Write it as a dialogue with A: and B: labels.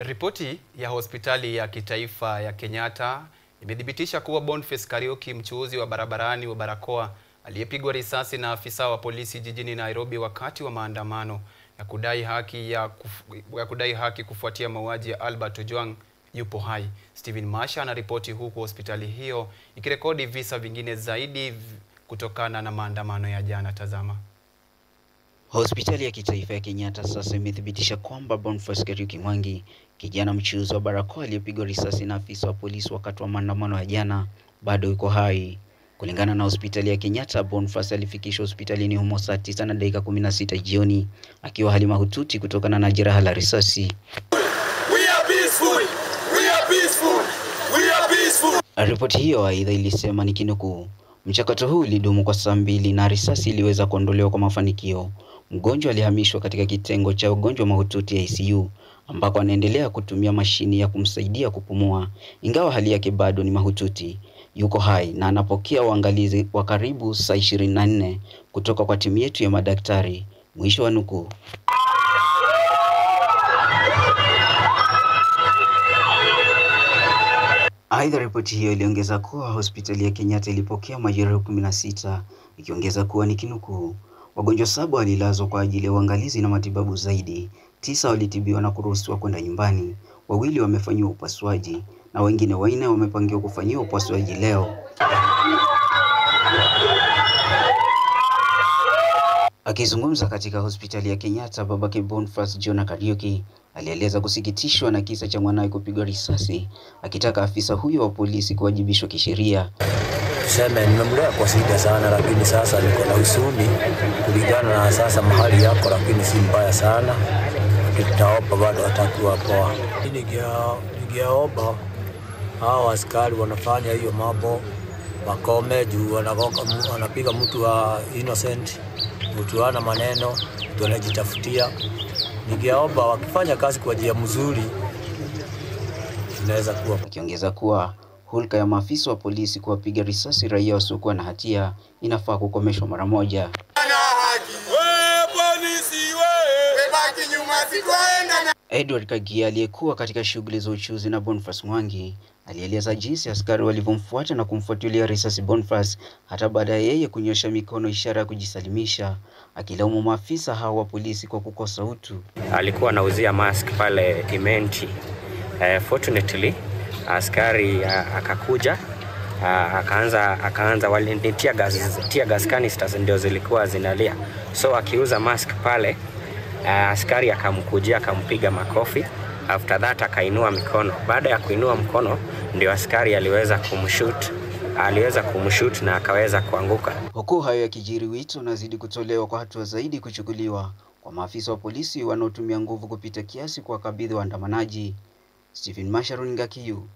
A: Ripoti ya hospitali ya kitaifa ya Kenyatta imethibitisha kuwa Boniface Kariuki, mchuuzi wa barabarani wa barakoa, aliyepigwa risasi na afisa wa polisi jijini Nairobi wakati wa maandamano ya kudai haki kufuatia mauaji ya Albert Ojwang, yupo hai. Stephen Masha anaripoti, huku hospitali hiyo ikirekodi visa vingine zaidi kutokana na maandamano ya jana. Tazama.
B: Hospitali ya kitaifa ya Kenyatta sasa imethibitisha kwamba Boniface Kariuki Mwangi, kijana mchuuzi wa barakoa aliyepigwa risasi na afisa wa polisi wakati wa maandamano ya jana, bado yuko hai. Kulingana na hospitali ya Kenyatta, Boniface alifikishwa hospitalini humo saa 9:16 jioni akiwa hali mahututi kutokana na jeraha la risasi. Ripoti hiyo aidha ilisema nikinukuu, mchakato huu ulidumu kwa saa 2 na risasi iliweza kuondolewa kwa mafanikio. Mgonjwa alihamishwa katika kitengo cha ugonjwa mahututi ya ICU ambako anaendelea kutumia mashini ya kumsaidia kupumua, ingawa hali yake bado ni mahututi. Yuko hai na anapokea uangalizi wa karibu saa 24 kutoka kwa timu yetu ya madaktari. Mwisho wa nukuu. Aidha, ripoti hiyo iliongeza kuwa hospitali ya Kenyatta ilipokea majeruhi 16, ikiongeza kuwa nikinukuu, wagonjwa 7 walilazwa kwa ajili ya uangalizi na matibabu zaidi, 9 walitibiwa na kuruhusiwa kwenda nyumbani, 2 wamefanyiwa upasuaji na wengine 4 wamepangiwa kufanyiwa upasuaji leo. Akizungumza katika hospitali ya Kenyatta, babake Boniface John Kariuki alieleza kusikitishwa na kisa cha mwanawe kupigwa risasi, akitaka afisa huyo wa polisi kuwajibishwa kisheria.
C: Tuseme nimemlea kwa shida sana, lakini sasa niko na huzuni kulingana na sasa mahali yako, lakini si mbaya sana. Tutaomba bado atakuwa poa. Ningeomba hao askari wanafanya hiyo mambo wakome, juu wanapiga mtu wa innocent, mtu ana maneno, mtu anajitafutia. Ningeomba wakifanya kazi kwa njia mzuri inaweza kuwa.
B: Akiongeza kuwa hulka ya maafisa wa polisi kuwapiga risasi raia wasiokuwa na hatia inafaa kukomeshwa mara moja. Edward Kagia, aliyekuwa katika shughuli za uchuuzi na Boniface Mwangi, alieleza jinsi askari walivyomfuata na kumfuatilia risasi Boniface hata baada ya yeye kunyosha mikono ishara ya kujisalimisha, akilaumu maafisa hao wa polisi kwa kukosa utu.
D: Alikuwa anauzia mask pale Imenti. Fortunately askari akakuja akaanza walitia gas canisters ndio zilikuwa zinalia, so akiuza mask pale, askari akamkujia akampiga makofi. After that akainua mikono. Baada ya kuinua mkono ndio askari aliweza kumshoot na akaweza kuanguka.
B: Huku hayo yakijiri, wito unazidi kutolewa kwa hatua zaidi kuchukuliwa kwa maafisa wa polisi wanaotumia nguvu kupita kiasi kwa kabidhi waandamanaji. Stephen Masha, Runinga KU.